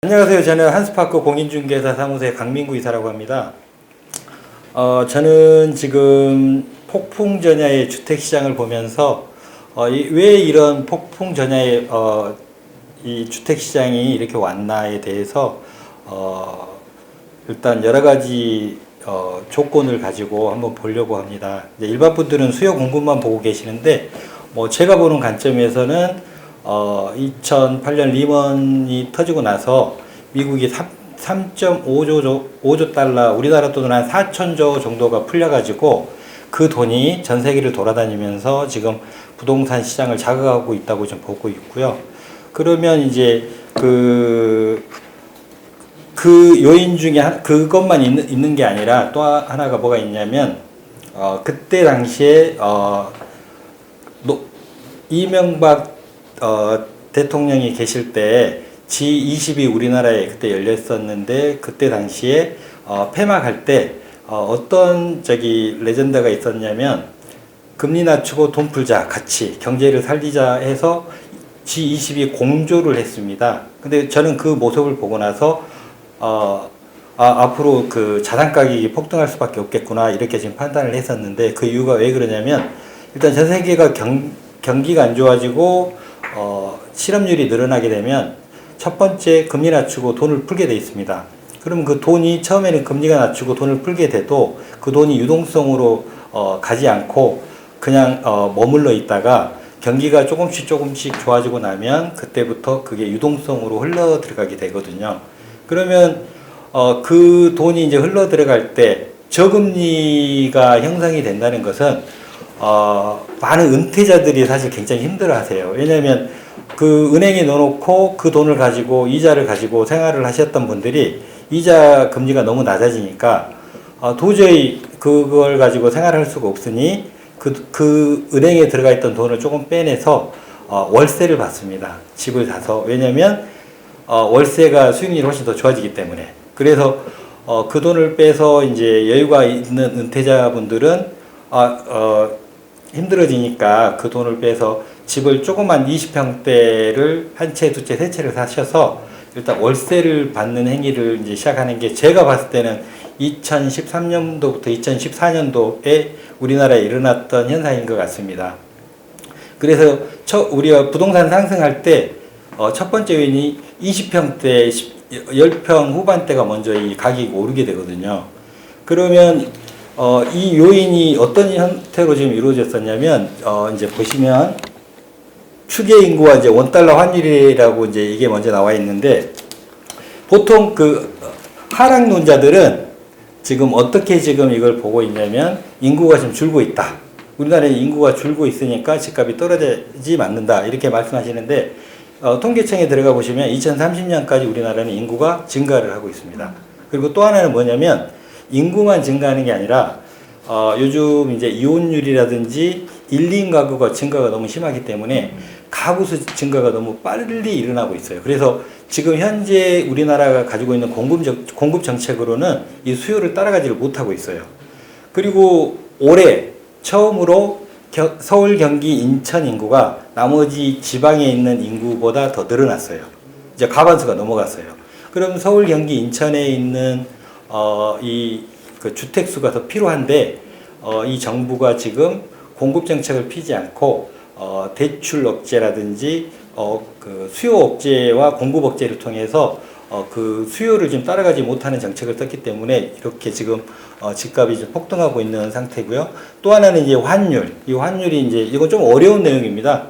안녕하세요. 저는 한스파크 공인중개사 사무소의 강민구 이사라고 합니다. 저는 지금 폭풍 전야의 주택시장을 보면서 왜 이런 폭풍 전야의 이 주택시장이 이렇게 왔나에 대해서 일단 여러 가지 조건을 가지고 한번 보려고 합니다. 일반 분들은 수요 공급만 보고 계시는데 제가 보는 관점에서는 2008년 리먼이 터지고 나서 미국이 3.5조 달러, 우리나라 돈은 한 4천조 정도가 풀려가지고 그 돈이 전 세계를 돌아다니면서 지금 부동산 시장을 자극하고 있다고 좀 보고 있고요. 그러면 이제 그 요인 중에 그것만 있는 게 아니라 또 하나가 뭐가 있냐면 그때 당시에 이명박 대통령이 계실 때 G20이 우리나라에 그때 열렸었는데 그때 당시에 폐막할 때 어떤 레전드가 있었냐면 금리 낮추고 돈 풀자, 같이 경제를 살리자 해서 G20이 공조를 했습니다. 근데 저는 그 모습을 보고 나서 앞으로 그 자산 가격이 폭등할 수밖에 없겠구나 이렇게 지금 판단을 했었는데, 그 이유가 왜 그러냐면 일단 전 세계가 경기가 안 좋아지고 실업률이 늘어나게 되면 첫 번째 금리 낮추고 돈을 풀게 돼 있습니다. 그럼 그 돈이 처음에는 금리가 낮추고 돈을 풀게 돼도 그 돈이 유동성으로 가지 않고 그냥 머물러 있다가 경기가 조금씩 좋아지고 나면 그때부터 그게 유동성으로 흘러 들어가게 되거든요. 그러면 그 돈이 이제 흘러 들어갈 때 저금리가 형성이 된다는 것은 많은 은퇴자들이 사실 굉장히 힘들어 하세요. 왜냐하면 그 은행에 넣어놓고 그 돈을 가지고 이자를 가지고 생활을 하셨던 분들이 이자 금리가 너무 낮아지니까 도저히 그걸 가지고 생활할 수가 없으니 그 은행에 들어가 있던 돈을 조금 빼내서 월세를 받습니다. 집을 사서. 왜냐하면 월세가 수익률이 훨씬 더 좋아지기 때문에. 그래서 그 돈을 빼서 이제 여유가 있는 은퇴자분들은 힘들어지니까 그 돈을 빼서 집을 조그만 20평대를 한 채, 두 채, 세 채를 사셔서 일단 월세를 받는 행위를 이제 시작하는 게 제가 봤을 때는 2013년도부터 2014년도에 우리나라에 일어났던 현상인 것 같습니다. 그래서 우리가 부동산 상승할 때 첫 번째 요인이 20평대, 10평 후반대가 먼저 이 가격이 오르게 되거든요. 그러면 이 요인이 어떤 형태로 지금 이루어졌었냐면 이제 보시면 추계 인구와 이제 원달러 환율이라고 이제 이게 먼저 나와 있는데, 보통 그 하락론자들은 지금 어떻게 지금 이걸 보고 있냐면 인구가 지금 줄고 있다. 우리나라에 인구가 줄고 있으니까 집값이 떨어지지 않는다. 이렇게 말씀하시는데 통계청에 들어가 보시면 2030년까지 우리나라는 인구가 증가를 하고 있습니다. 그리고 또 하나는 뭐냐면 인구만 증가하는 게 아니라 요즘 이제 이혼율이라든지 1, 2인 가구가 증가가 너무 심하기 때문에 가구수 증가가 너무 빨리 일어나고 있어요. 그래서 지금 현재 우리나라가 가지고 있는 공급 정책으로는 이 수요를 따라가지를 못하고 있어요. 그리고 올해 처음으로 서울, 경기, 인천 인구가 나머지 지방에 있는 인구보다 더 늘어났어요. 이제 과반수가 넘어갔어요. 그럼 서울, 경기, 인천에 있는 그 주택수가 더 필요한데 이 정부가 지금 공급 정책을 피지 않고 대출 억제라든지 그 수요 억제와 공급 억제를 통해서 그 수요를 지금 따라가지 못하는 정책을 썼기 때문에 이렇게 지금 집값이 좀 폭등하고 있는 상태고요. 또 하나는 이제 환율. 이 환율이 이제 이건 좀 어려운 내용입니다.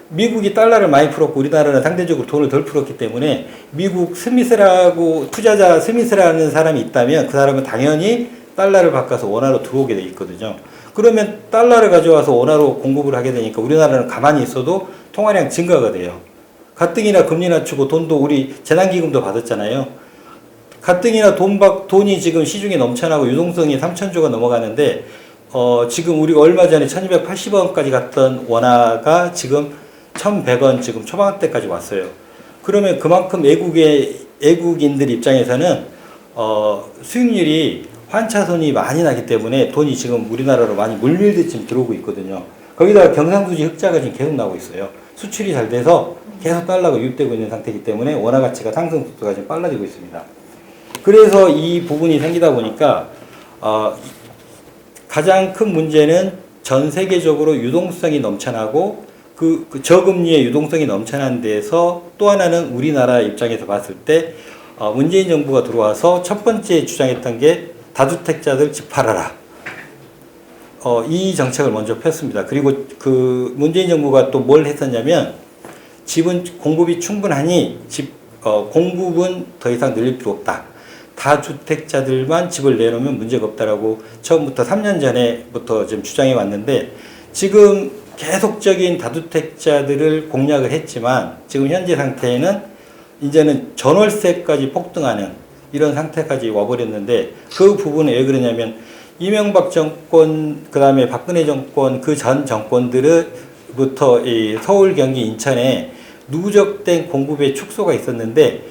미국이 달러를 많이 풀었고 우리나라는 상대적으로 돈을 덜 풀었기 때문에 미국 투자자 스미스라는 사람이 있다면 그 사람은 당연히 달러를 바꿔서 원화로 들어오게 돼 있거든요. 그러면 달러를 가져와서 원화로 공급을 하게 되니까 우리나라는 가만히 있어도 통화량 증가가 돼요. 가뜩이나 금리 낮추고 돈도 우리 재난기금도 받았잖아요. 가뜩이나 돈이 지금 시중에 넘쳐나고 유동성이 3천조가 넘어가는데 지금 우리가 얼마 전에 1280원까지 갔던 원화가 지금 1100원 지금 초반대까지 왔어요. 그러면 그만큼 외국인들 입장에서는 수익률이 환차손이 많이 나기 때문에 돈이 지금 우리나라로 많이 물밀듯 지금 들어오고 있거든요. 거기다가 경상수지 흑자가 지금 계속 나오고 있어요. 수출이 잘 돼서 계속 달러가 유입되고 있는 상태이기 때문에 원화 가치가 상승 속도가 지금 빨라지고 있습니다. 그래서 이 부분이 생기다 보니까 가장 큰 문제는 전 세계적으로 유동성이 넘쳐나고 그 저금리의 유동성이 넘쳐난 데서 또 하나는 우리나라 입장에서 봤을 때 문재인 정부가 들어와서 첫 번째 주장했던 게 다주택자들 집 팔아라. 이 정책을 먼저 폈습니다. 그리고 그 문재인 정부가 또 뭘 했었냐면 집은 공급이 충분하니 공급은 더 이상 늘릴 필요 없다. 다주택자들만 집을 내놓으면 문제가 없다라고 처음부터 3년 전에부터 지금 주장해 왔는데 지금 계속적인 다주택자들을 공략을 했지만 지금 현재 상태에는 이제는 전월세까지 폭등하는 이런 상태까지 와버렸는데 그 부분은 왜 그러냐면 이명박 정권 그 다음에 박근혜 정권 그 전 정권들부터 이 서울 경기 인천에 누적된 공급의 축소가 있었는데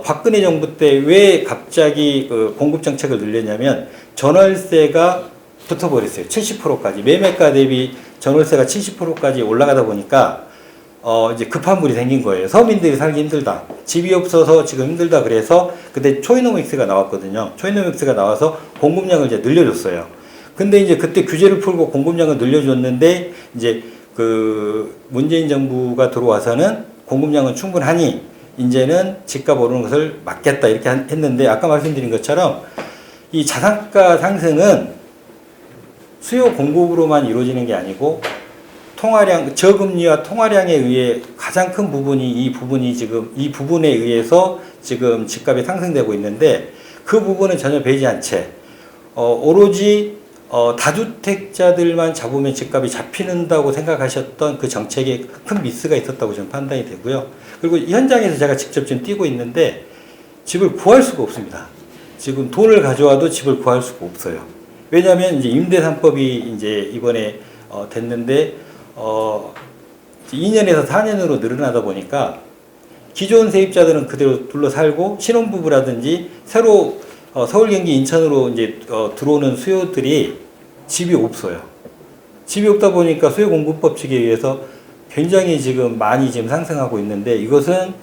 박근혜 정부 때 왜 갑자기 그 공급 정책을 늘렸냐면 전월세가 붙어버렸어요. 70%까지 매매가 대비 전월세가 70%까지 올라가다 보니까 이제 급한 물이 생긴 거예요. 서민들이 살기 힘들다. 집이 없어서 지금 힘들다. 그래서 그때 초이노믹스가 나왔거든요. 초이노믹스가 나와서 공급량을 이제 늘려줬어요. 근데 이제 그때 규제를 풀고 공급량을 늘려줬는데 이제 그 문재인 정부가 들어와서는 공급량은 충분하니 이제는 집값 오르는 것을 막겠다 이렇게 했는데 아까 말씀드린 것처럼 이 자산가 상승은 수요 공급으로만 이루어지는 게 아니고 통화량, 저금리와 통화량에 의해 가장 큰 부분이 이 부분에 의해서 지금 집값이 상승되고 있는데 그 부분은 전혀 배지 않 채 오로지 다주택자들만 잡으면 집값이 잡히는다고 생각하셨던 그 정책에 큰 미스가 있었다고 저는 판단이 되고요. 그리고 현장에서 제가 직접 지금 뛰고 있는데 집을 구할 수가 없습니다. 지금 돈을 가져와도 집을 구할 수가 없어요. 왜냐하면 이제 임대3법이 이제 이번에 됐는데 2년에서 4년으로 늘어나다 보니까 기존 세입자들은 그대로 둘러 살고 신혼부부라든지 새로 서울, 경기, 인천으로 이제 들어오는 수요들이 집이 없어요. 집이 없다 보니까 수요공급법칙에 의해서 굉장히 지금 많이 지금 상승하고 있는데 이것은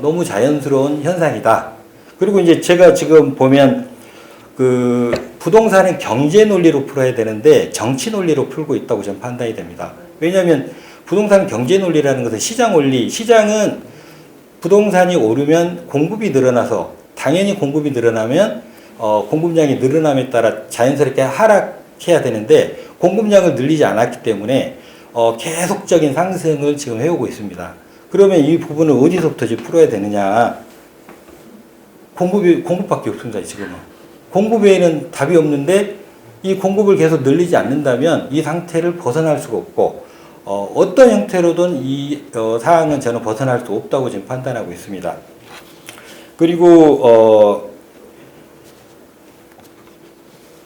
너무 자연스러운 현상이다. 그리고 이제 제가 지금 보면 그 부동산은 경제 논리로 풀어야 되는데 정치 논리로 풀고 있다고 저는 판단이 됩니다. 왜냐하면 부동산 경제 논리라는 것은 시장 원리, 시장은 부동산이 오르면 공급이 늘어나서 당연히 공급이 늘어나면 공급량이 늘어남에 따라 자연스럽게 하락해야 되는데 공급량을 늘리지 않았기 때문에 계속적인 상승을 지금 해오고 있습니다. 그러면 이 부분을 어디서부터 이제 풀어야 되느냐? 공급밖에 없습니다. 지금은 공급 외에는 답이 없는데 이 공급을 계속 늘리지 않는다면 이 상태를 벗어날 수가 없고 어떤 형태로든 이 사항은 저는 벗어날 수 없다고 지금 판단하고 있습니다. 그리고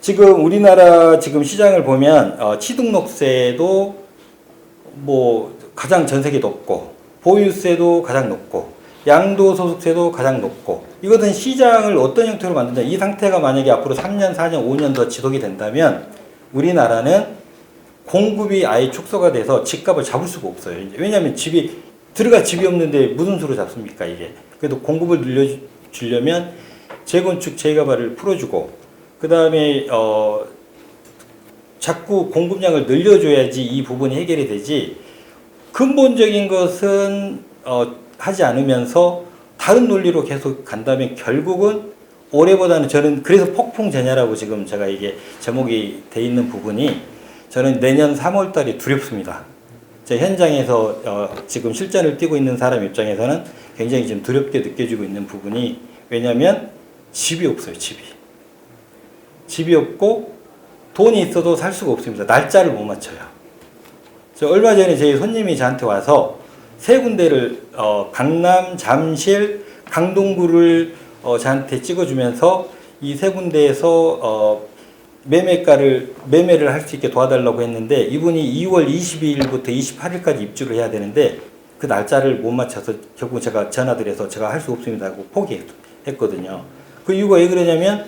지금 우리나라 지금 시장을 보면 취등록세도 뭐 가장 전 세계 높고 보유세도 가장 높고 양도소득세도 가장 높고 이것은 시장을 어떤 형태로 만든다. 이 상태가 만약에 앞으로 3년, 4년, 5년 더 지속이 된다면 우리나라는 공급이 아예 축소가 돼서 집값을 잡을 수가 없어요. 왜냐하면 집이 없는데 무슨 수로 잡습니까 이게. 그래도 공급을 늘려주려면 재건축, 재개발을 풀어주고 그 다음에 자꾸 공급량을 늘려줘야지 이 부분이 해결이 되지 근본적인 것은 하지 않으면서 다른 논리로 계속 간다면 결국은 올해보다는 저는 그래서 폭풍전야라고 지금 제가 이게 제목이 돼 있는 부분이 저는 내년 3월 달이 두렵습니다. 제 현장에서 지금 실전을 뛰고 있는 사람 입장에서는 굉장히 지금 두렵게 느껴지고 있는 부분이 왜냐하면 집이 없어요. 집이 없고 돈이 있어도 살 수가 없습니다. 날짜를 못 맞춰요. 저 얼마 전에 제 손님이 저한테 와서 세 군데를 강남, 잠실, 강동구를 저한테 찍어주면서 이 세 군데에서 매매를 할 수 있게 도와달라고 했는데 이분이 2월 22일부터 28일까지 입주를 해야 되는데 그 날짜를 못 맞춰서 결국 제가 전화드려서 제가 할 수 없습니다 하고 포기했거든요. 그 이유가 왜 그러냐면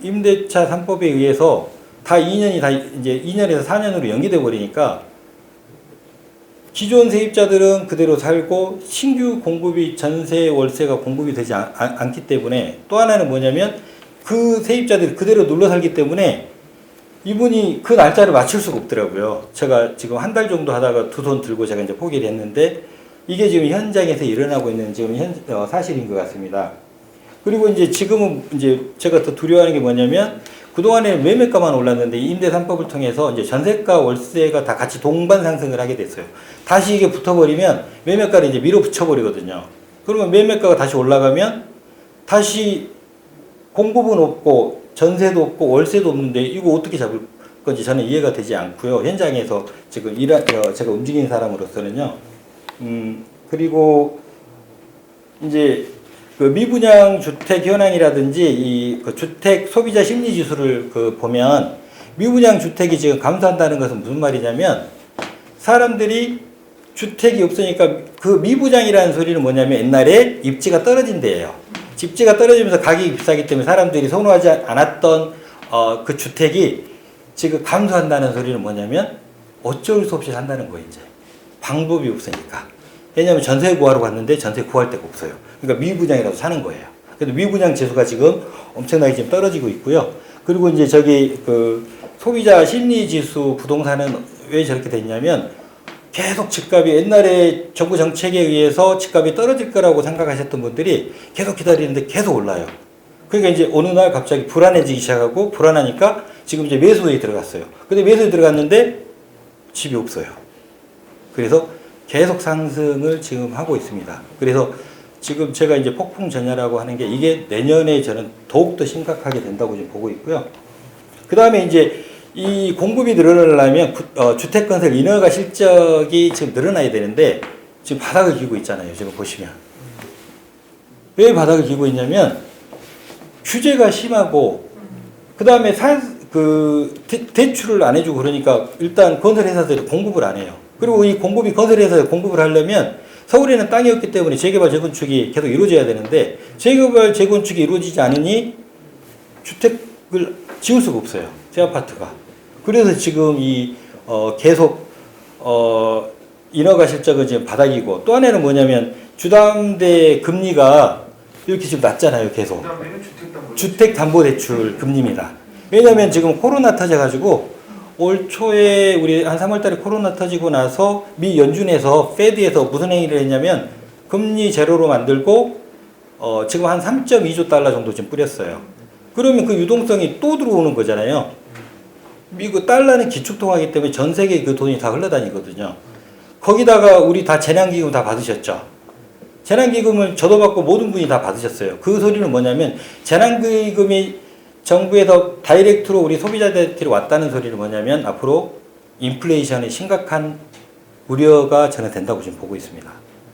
임대차 3법에 의해서 다 2년이 다 이제 2년에서 4년으로 연기돼 버리니까 기존 세입자들은 그대로 살고 신규 공급이 전세 월세가 공급이 되지 않기 때문에 또 하나는 뭐냐면 그 세입자들이 그대로 눌러 살기 때문에 이분이 그 날짜를 맞출 수가 없더라고요. 제가 지금 한 달 정도 하다가 두 손 들고 제가 이제 포기를 했는데 이게 지금 현장에서 일어나고 있는 지금 사실인 것 같습니다. 그리고 이제 지금은 이제 제가 더 두려워하는 게 뭐냐면 그동안에 매매가만 올랐는데 임대 3법을 통해서 이제 전세가 월세가 다 같이 동반 상승을 하게 됐어요. 다시 이게 붙어버리면 매매가를 이제 밀어붙여 버리거든요. 그러면 매매가가 다시 올라가면 다시 공급은 없고 전세도 없고 월세도 없는데 이거 어떻게 잡을 건지 저는 이해가 되지 않고요. 현장에서 지금 제가 움직이는 사람으로서는요. 그리고 이제 그 미분양 주택 현황이라든지 그 주택 소비자 심리 지수를 보면 미분양 주택이 지금 감소한다는 것은 무슨 말이냐면 사람들이 주택이 없으니까 그 미분양이라는 소리는 뭐냐면 옛날에 입지가 떨어진대요. 집지가 떨어지면서 가격이 비싸기 때문에 사람들이 선호하지 않았던 그 주택이 지금 감소한다는 소리는 뭐냐면 어쩔 수 없이 산다는 거예요. 이제 방법이 없으니까. 왜냐하면 전세 구하러 갔는데 전세 구할 데가 없어요. 그러니까 미분양이라도 사는 거예요. 그래서 미분양 지수가 지금 엄청나게 지금 떨어지고 있고요. 그리고 이제 저기 그 소비자 심리 지수 부동산은 왜 저렇게 됐냐면 계속 집값이 옛날에 정부 정책에 의해서 집값이 떨어질 거라고 생각하셨던 분들이 계속 기다리는데 계속 올라요. 그러니까 이제 어느 날 갑자기 불안해지기 시작하고 불안하니까 지금 이제 매수에 들어갔어요. 근데 매수에 들어갔는데 집이 없어요. 그래서 계속 상승을 지금 하고 있습니다. 그래서 지금 제가 이제 폭풍 전야라고 하는 게 이게 내년에 저는 더욱더 심각하게 된다고 지금 보고 있고요. 그 다음에 이제 이 공급이 늘어나려면 주택 건설 인허가 실적이 지금 늘어나야 되는데 지금 바닥을 기고 있잖아요. 지금 보시면. 왜 바닥을 기고 있냐면 규제가 심하고 그 다음에 대출을 안 해주고 그러니까 일단 건설회사들이 공급을 안 해요. 그리고 이 공급이 건설회사에 공급을 하려면 서울에는 땅이 없기 때문에 재개발 재건축이 계속 이루어져야 되는데 재개발 재건축이 이루어지지 않으니 주택을 지을 수가 없어요. 새 아파트가. 그래서 지금 계속 인허가 실적은 지금 바닥이고 또 하나는 뭐냐면 주담대 금리가 이렇게 지금 낮잖아요. 계속. 주택담보대출 금리입니다. 왜냐하면 지금 코로나 터져가지고 올 초에 우리 한 3월 달에 코로나 터지고 나서 미 연준에서 페드에서 무슨 행위를 했냐면 금리 제로로 만들고 지금 한 3.2조 달러 정도 지금 뿌렸어요. 그러면 그 유동성이 또 들어오는 거잖아요. 미국 달러는 기축통화이기 때문에 전 세계에 그 돈이 다 흘러다니거든요. 거기다가 우리 다 재난기금 다 받으셨죠. 재난기금을 저도 받고 모든 분이 다 받으셨어요. 그 소리는 뭐냐면 재난기금이 정부에서 다이렉트로 우리 소비자들한테 왔다는 소리는 뭐냐면 앞으로 인플레이션의 심각한 우려가 저는 된다고 지금 보고 있습니다.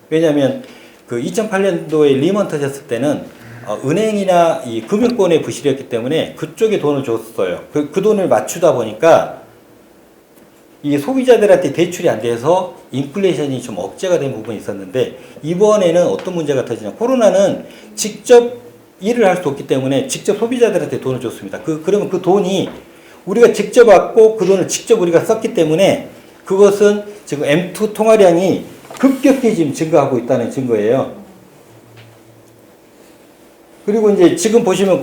왜냐하면 그 2008년도에 리먼 터졌을 때는 은행이나 이 금융권의 부실이었기 때문에 그쪽에 돈을 줬어요. 그 돈을 맞추다 보니까 이 소비자들한테 대출이 안 돼서 인플레이션이 좀 억제가 된 부분이 있었는데 이번에는 어떤 문제가 터지냐. 코로나는 직접 일을 할 수 없기 때문에 직접 소비자들한테 돈을 줬습니다. 그러면 그 돈이 우리가 직접 받고 그 돈을 직접 우리가 썼기 때문에 그것은 지금 M2 통화량이 급격히 지금 증가하고 있다는 증거예요. 그리고 이제 지금 보시면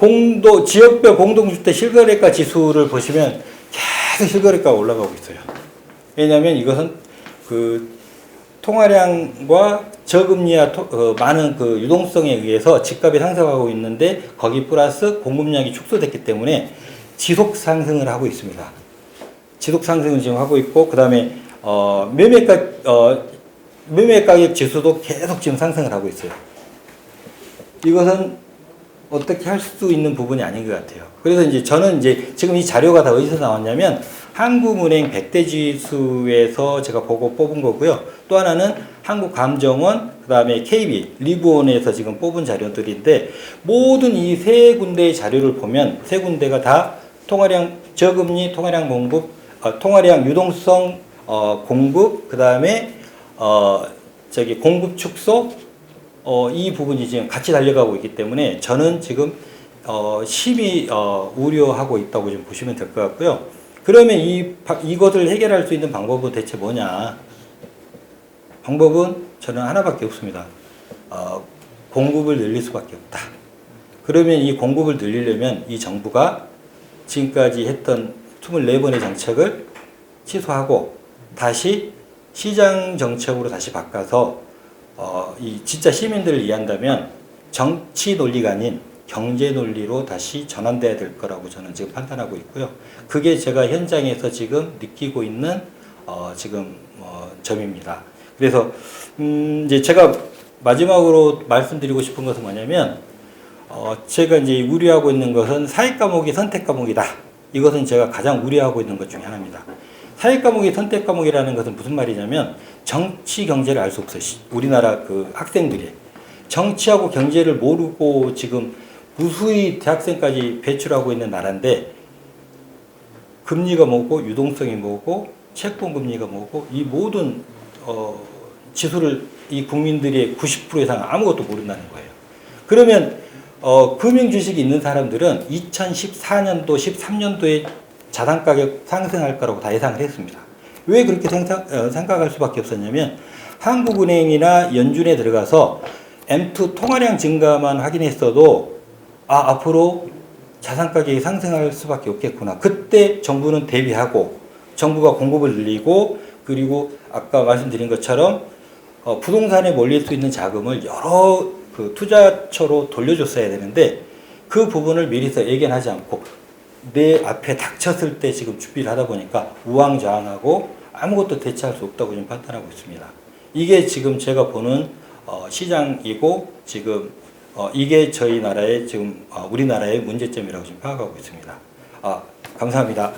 지역별 공동주택 실거래가 지수를 보시면 계속 실거래가가 올라가고 있어요. 왜냐하면 이것은 그 통화량과 저금리와 많은 그 유동성에 의해서 집값이 상승하고 있는데 거기 플러스 공급량이 축소됐기 때문에 지속 상승을 하고 있습니다. 지속 상승을 지금 하고 있고 그 다음에 매매 가격 지수도 계속 지금 상승을 하고 있어요. 이것은 어떻게 할 수 있는 부분이 아닌 것 같아요. 그래서 이제 저는 이제 지금 이 자료가 다 어디서 나왔냐면 한국은행 100대 지수에서 제가 보고 뽑은 거고요. 또 하나는 한국감정원, 그 다음에 KB, 리브온에서 지금 뽑은 자료들인데 모든 이 세 군데의 자료를 보면 세 군데가 다 통화량 저금리, 통화량 공급, 통화량 유동성 공급, 그 다음에 공급 축소 이 부분이 지금 같이 달려가고 있기 때문에 저는 지금 심히 우려하고 있다고 좀 보시면 될 것 같고요. 그러면 이것을 해결할 수 있는 방법은 대체 뭐냐? 방법은 저는 하나밖에 없습니다. 공급을 늘릴 수밖에 없다. 그러면 이 공급을 늘리려면 이 정부가 지금까지 했던 24번의 정책을 취소하고 다시 시장 정책으로 다시 바꿔서 이 진짜 시민들을 이해한다면 정치 논리가 아닌 경제 논리로 다시 전환돼야 될 거라고 저는 지금 판단하고 있고요. 그게 제가 현장에서 지금 느끼고 있는 지금 점입니다. 그래서 이제 제가 마지막으로 말씀드리고 싶은 것은 뭐냐면 제가 이제 우려하고 있는 것은 사회 과목이 선택 과목이다. 이것은 제가 가장 우려하고 있는 것 중에 하나입니다. 사회 과목이 선택 과목이라는 것은 무슨 말이냐면 정치 경제를 알 수 없어요. 우리나라 그 학생들이 정치하고 경제를 모르고 지금 무수히 대학생까지 배출하고 있는 나라인데 금리가 뭐고 유동성이 뭐고 채권 금리가 뭐고 이 모든 지수를 이 국민들의 90% 이상 아무것도 모른다는 거예요. 그러면 금융 주식이 있는 사람들은 2014년도, 13년도에 자산 가격 상승할 거라고 다 예상을 했습니다. 왜 그렇게 생각할 수밖에 없었냐면 한국은행이나 연준에 들어가서 M2 통화량 증가만 확인했어도 앞으로 자산 가격이 상승할 수밖에 없겠구나. 그때 정부는 대비하고 정부가 공급을 늘리고 그리고 아까 말씀드린 것처럼 부동산에 몰릴 수 있는 자금을 여러 그 투자처로 돌려줬어야 되는데 그 부분을 미리서 예견하지 않고 내 앞에 닥쳤을 때 지금 준비를 하다 보니까 우왕좌왕하고 아무것도 대처할 수 없다고 지금 판단하고 있습니다. 이게 지금 제가 보는 시장이고 지금 이게 저희 나라의 지금 우리나라의 문제점이라고 지금 파악하고 있습니다. 감사합니다.